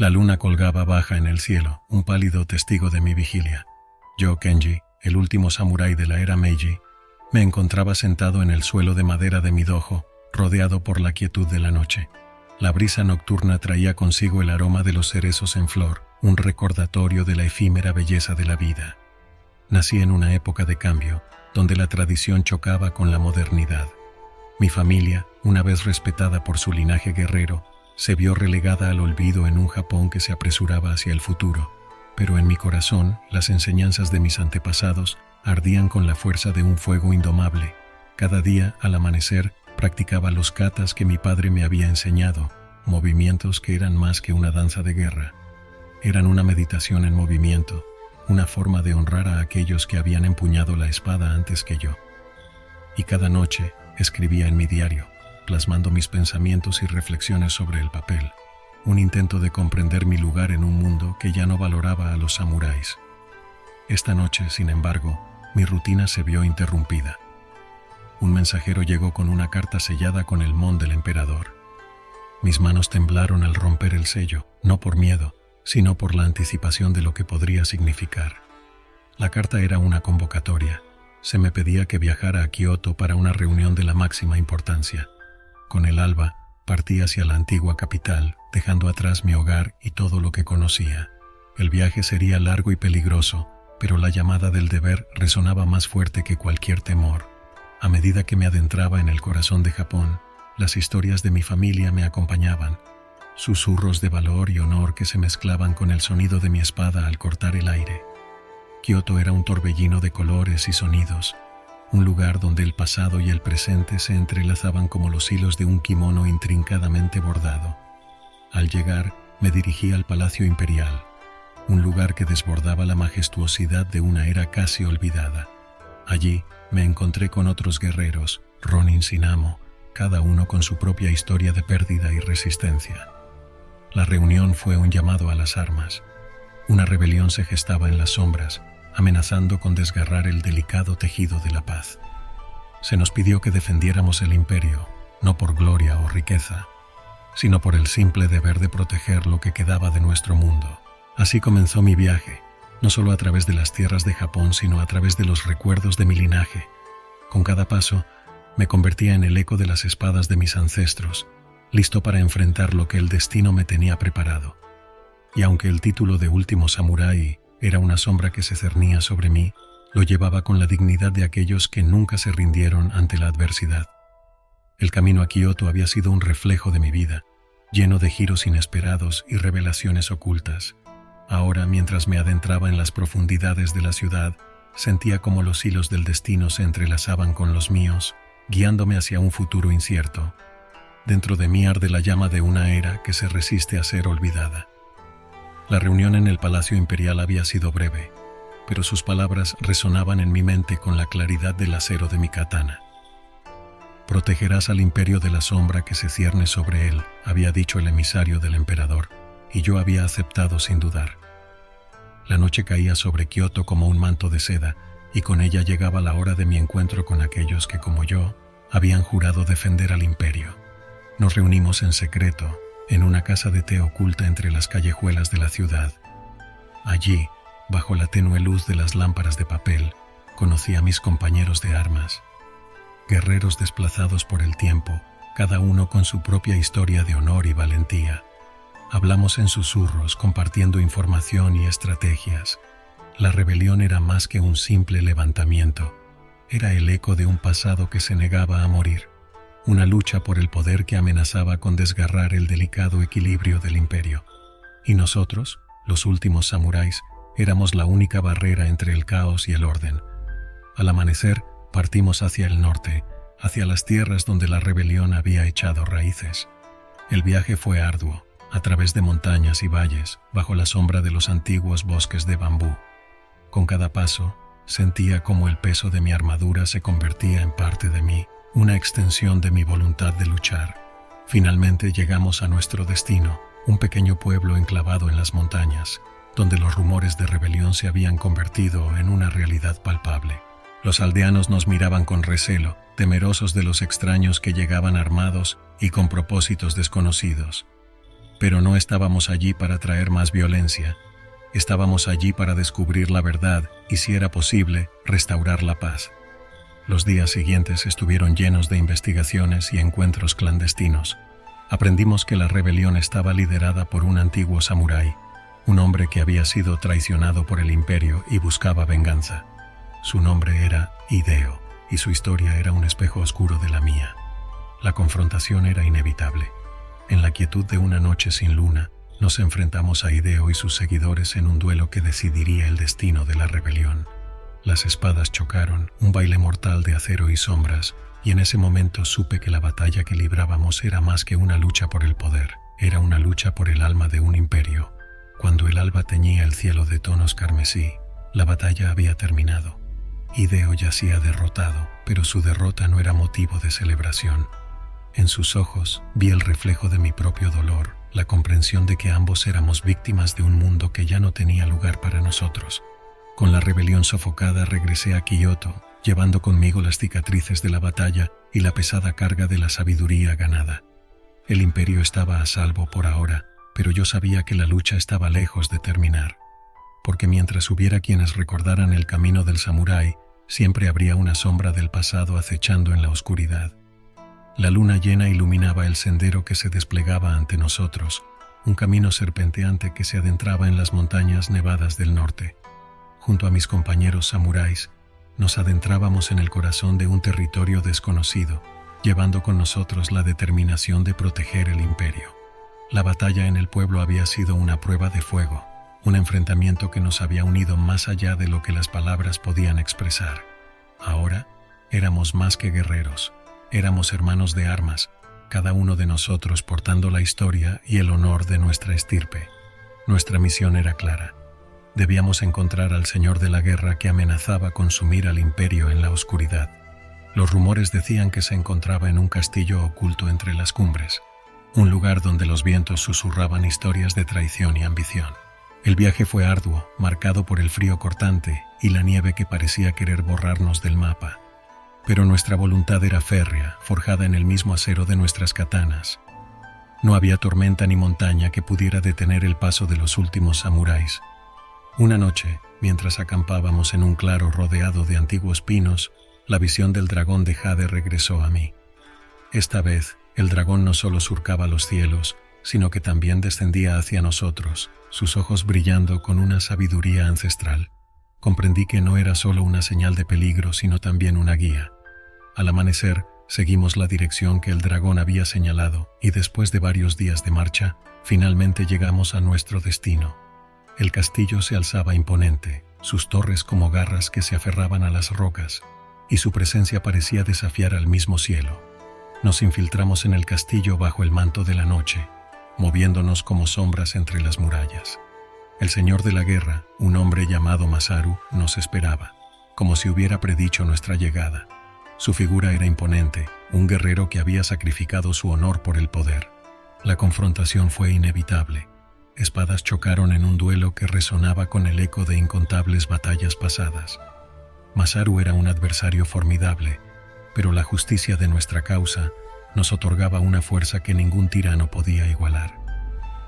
La luna colgaba baja en el cielo, un pálido testigo de mi vigilia. Yo, Kenji, el último samurái de la era Meiji, me encontraba sentado en el suelo de madera de mi dojo, rodeado por la quietud de la noche. La brisa nocturna traía consigo el aroma de los cerezos en flor, un recordatorio de la efímera belleza de la vida. Nací en una época de cambio, donde la tradición chocaba con la modernidad. Mi familia, una vez respetada por su linaje guerrero, se vio relegada al olvido en un Japón que se apresuraba hacia el futuro, pero en mi corazón las enseñanzas de mis antepasados ardían con la fuerza de un fuego indomable. Cada día, al amanecer, practicaba los katas que mi padre me había enseñado, movimientos que eran más que una danza de guerra. Eran una meditación en movimiento, una forma de honrar a aquellos que habían empuñado la espada antes que yo. Y cada noche escribía en mi diario, plasmando mis pensamientos y reflexiones sobre el papel, un intento de comprender mi lugar en un mundo que ya no valoraba a los samuráis. Esta noche, sin embargo, mi rutina se vio interrumpida. Un mensajero llegó con una carta sellada con el mon del emperador. Mis manos temblaron al romper el sello, no por miedo, sino por la anticipación de lo que podría significar. La carta era una convocatoria. Se me pedía que viajara a Kioto para una reunión de la máxima importancia. Con el alba, partí hacia la antigua capital, dejando atrás mi hogar y todo lo que conocía. El viaje sería largo y peligroso, pero la llamada del deber resonaba más fuerte que cualquier temor. A medida que me adentraba en el corazón de Japón, las historias de mi familia me acompañaban, susurros de valor y honor que se mezclaban con el sonido de mi espada al cortar el aire. Kioto era un torbellino de colores y sonidos, un lugar donde el pasado y el presente se entrelazaban como los hilos de un kimono intrincadamente bordado. Al llegar, me dirigí al Palacio Imperial, un lugar que desbordaba la majestuosidad de una era casi olvidada. Allí me encontré con otros guerreros, ronin sin amo, cada uno con su propia historia de pérdida y resistencia. La reunión fue un llamado a las armas. Una rebelión se gestaba en las sombras, amenazando con desgarrar el delicado tejido de la paz. Se nos pidió que defendiéramos el imperio, no por gloria o riqueza, sino por el simple deber de proteger lo que quedaba de nuestro mundo. Así comenzó mi viaje, no solo a través de las tierras de Japón, sino a través de los recuerdos de mi linaje. Con cada paso, me convertía en el eco de las espadas de mis ancestros, listo para enfrentar lo que el destino me tenía preparado. Y aunque el título de último samurái era una sombra que se cernía sobre mí, lo llevaba con la dignidad de aquellos que nunca se rindieron ante la adversidad. El camino a Kioto había sido un reflejo de mi vida, lleno de giros inesperados y revelaciones ocultas. Ahora, mientras me adentraba en las profundidades de la ciudad, sentía como los hilos del destino se entrelazaban con los míos, guiándome hacia un futuro incierto. Dentro de mí arde la llama de una era que se resiste a ser olvidada. La reunión en el Palacio Imperial había sido breve, pero sus palabras resonaban en mi mente con la claridad del acero de mi katana. «Protegerás al imperio de la sombra que se cierne sobre él», había dicho el emisario del emperador, y yo había aceptado sin dudar. La noche caía sobre Kioto como un manto de seda, y con ella llegaba la hora de mi encuentro con aquellos que, como yo, habían jurado defender al imperio. Nos reunimos en secreto, en una casa de té oculta entre las callejuelas de la ciudad. Allí, bajo la tenue luz de las lámparas de papel, conocí a mis compañeros de armas. Guerreros desplazados por el tiempo, cada uno con su propia historia de honor y valentía. Hablamos en susurros, compartiendo información y estrategias. La rebelión era más que un simple levantamiento. Era el eco de un pasado que se negaba a morir. Una lucha por el poder que amenazaba con desgarrar el delicado equilibrio del imperio. Y nosotros, los últimos samuráis, éramos la única barrera entre el caos y el orden. Al amanecer, partimos hacia el norte, hacia las tierras donde la rebelión había echado raíces. El viaje fue arduo, a través de montañas y valles, bajo la sombra de los antiguos bosques de bambú. Con cada paso, sentía cómo el peso de mi armadura se convertía en parte de mí, una extensión de mi voluntad de luchar. Finalmente llegamos a nuestro destino, un pequeño pueblo enclavado en las montañas, donde los rumores de rebelión se habían convertido en una realidad palpable. Los aldeanos nos miraban con recelo, temerosos de los extraños que llegaban armados y con propósitos desconocidos. Pero no estábamos allí para traer más violencia. Estábamos allí para descubrir la verdad y, si era posible, restaurar la paz. Los días siguientes estuvieron llenos de investigaciones y encuentros clandestinos. Aprendimos que la rebelión estaba liderada por un antiguo samurái, un hombre que había sido traicionado por el imperio y buscaba venganza. Su nombre era Hideo, y su historia era un espejo oscuro de la mía. La confrontación era inevitable. En la quietud de una noche sin luna, nos enfrentamos a Hideo y sus seguidores en un duelo que decidiría el destino de la rebelión. Las espadas chocaron, un baile mortal de acero y sombras, y en ese momento supe que la batalla que librábamos era más que una lucha por el poder, era una lucha por el alma de un imperio. Cuando el alba teñía el cielo de tonos carmesí, la batalla había terminado. Hideo yacía derrotado, pero su derrota no era motivo de celebración. En sus ojos vi el reflejo de mi propio dolor, la comprensión de que ambos éramos víctimas de un mundo que ya no tenía lugar para nosotros. Con la rebelión sofocada regresé a Kioto, llevando conmigo las cicatrices de la batalla y la pesada carga de la sabiduría ganada. El imperio estaba a salvo por ahora, pero yo sabía que la lucha estaba lejos de terminar. Porque mientras hubiera quienes recordaran el camino del samurái, siempre habría una sombra del pasado acechando en la oscuridad. La luna llena iluminaba el sendero que se desplegaba ante nosotros, un camino serpenteante que se adentraba en las montañas nevadas del norte. Junto a mis compañeros samuráis, nos adentrábamos en el corazón de un territorio desconocido, llevando con nosotros la determinación de proteger el imperio. La batalla en el pueblo había sido una prueba de fuego, un enfrentamiento que nos había unido más allá de lo que las palabras podían expresar. Ahora, éramos más que guerreros, éramos hermanos de armas, cada uno de nosotros portando la historia y el honor de nuestra estirpe. Nuestra misión era clara. Debíamos encontrar al señor de la guerra que amenazaba consumir al imperio en la oscuridad. Los rumores decían que se encontraba en un castillo oculto entre las cumbres, un lugar donde los vientos susurraban historias de traición y ambición. El viaje fue arduo, marcado por el frío cortante y la nieve que parecía querer borrarnos del mapa. Pero nuestra voluntad era férrea, forjada en el mismo acero de nuestras katanas. No había tormenta ni montaña que pudiera detener el paso de los últimos samuráis. Una noche, mientras acampábamos en un claro rodeado de antiguos pinos, la visión del dragón de Jade regresó a mí. Esta vez, el dragón no solo surcaba los cielos, sino que también descendía hacia nosotros, sus ojos brillando con una sabiduría ancestral. Comprendí que no era solo una señal de peligro, sino también una guía. Al amanecer, seguimos la dirección que el dragón había señalado, y después de varios días de marcha, finalmente llegamos a nuestro destino. El castillo se alzaba imponente, sus torres como garras que se aferraban a las rocas, y su presencia parecía desafiar al mismo cielo. Nos infiltramos en el castillo bajo el manto de la noche, moviéndonos como sombras entre las murallas. El señor de la guerra, un hombre llamado Masaru, nos esperaba, como si hubiera predicho nuestra llegada. Su figura era imponente, un guerrero que había sacrificado su honor por el poder. La confrontación fue inevitable. Espadas chocaron en un duelo que resonaba con el eco de incontables batallas pasadas. Masaru era un adversario formidable, pero la justicia de nuestra causa nos otorgaba una fuerza que ningún tirano podía igualar.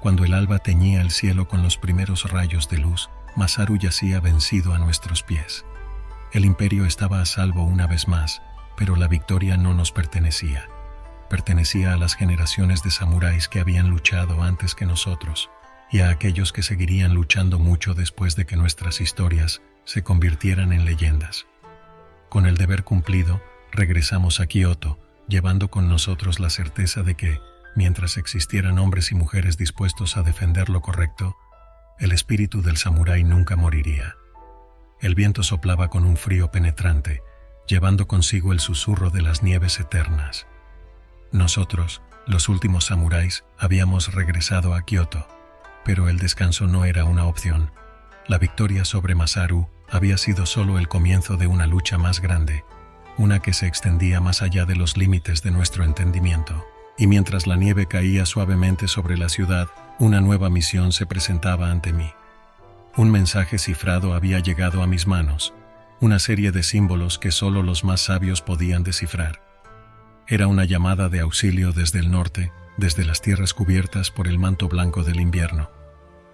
Cuando el alba teñía el cielo con los primeros rayos de luz, Masaru yacía vencido a nuestros pies. El imperio estaba a salvo una vez más, pero la victoria no nos pertenecía. Pertenecía a las generaciones de samuráis que habían luchado antes que nosotros, y a aquellos que seguirían luchando mucho después de que nuestras historias se convirtieran en leyendas. Con el deber cumplido, regresamos a Kioto, llevando con nosotros la certeza de que, mientras existieran hombres y mujeres dispuestos a defender lo correcto, el espíritu del samurái nunca moriría. El viento soplaba con un frío penetrante, llevando consigo el susurro de las nieves eternas. Nosotros, los últimos samuráis, habíamos regresado a Kioto, pero el descanso no era una opción. La victoria sobre Masaru había sido solo el comienzo de una lucha más grande, una que se extendía más allá de los límites de nuestro entendimiento. Y mientras la nieve caía suavemente sobre la ciudad, una nueva misión se presentaba ante mí. Un mensaje cifrado había llegado a mis manos, una serie de símbolos que solo los más sabios podían descifrar. Era una llamada de auxilio desde el norte, desde las tierras cubiertas por el manto blanco del invierno.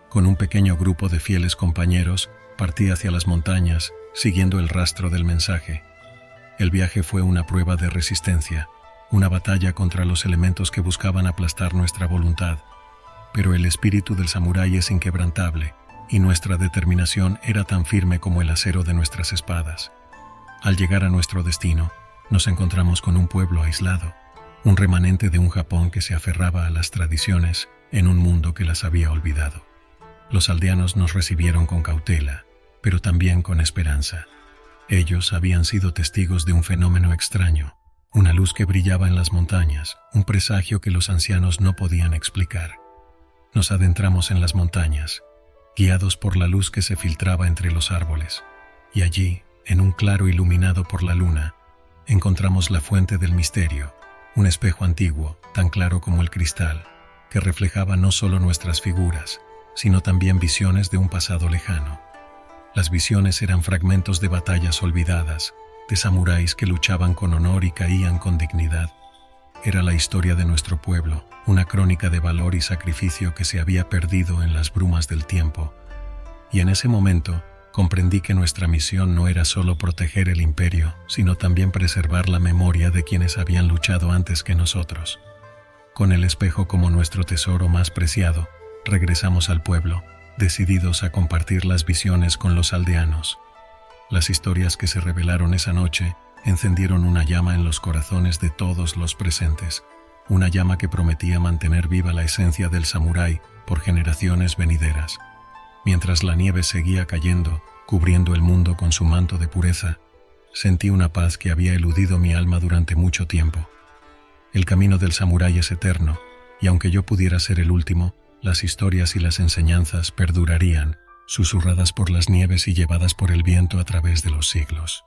Con un pequeño grupo de fieles compañeros, partí hacia las montañas, siguiendo el rastro del mensaje. El viaje fue una prueba de resistencia, una batalla contra los elementos que buscaban aplastar nuestra voluntad. Pero el espíritu del samurái es inquebrantable, y nuestra determinación era tan firme como el acero de nuestras espadas. Al llegar a nuestro destino, nos encontramos con un pueblo aislado, un remanente de un Japón que se aferraba a las tradiciones en un mundo que las había olvidado. Los aldeanos nos recibieron con cautela, pero también con esperanza. Ellos habían sido testigos de un fenómeno extraño, una luz que brillaba en las montañas, un presagio que los ancianos no podían explicar. Nos adentramos en las montañas, guiados por la luz que se filtraba entre los árboles, y allí, en un claro iluminado por la luna, encontramos la fuente del misterio, un espejo antiguo, tan claro como el cristal, que reflejaba no solo nuestras figuras, sino también visiones de un pasado lejano. Las visiones eran fragmentos de batallas olvidadas, de samuráis que luchaban con honor y caían con dignidad. Era la historia de nuestro pueblo, una crónica de valor y sacrificio que se había perdido en las brumas del tiempo. Y en ese momento, comprendí que nuestra misión no era solo proteger el imperio, sino también preservar la memoria de quienes habían luchado antes que nosotros. Con el espejo como nuestro tesoro más preciado, regresamos al pueblo, decididos a compartir las visiones con los aldeanos. Las historias que se revelaron esa noche encendieron una llama en los corazones de todos los presentes, una llama que prometía mantener viva la esencia del samurái por generaciones venideras. Mientras la nieve seguía cayendo, cubriendo el mundo con su manto de pureza, sentí una paz que había eludido mi alma durante mucho tiempo. El camino del samurái es eterno, y aunque yo pudiera ser el último, las historias y las enseñanzas perdurarían, susurradas por las nieves y llevadas por el viento a través de los siglos.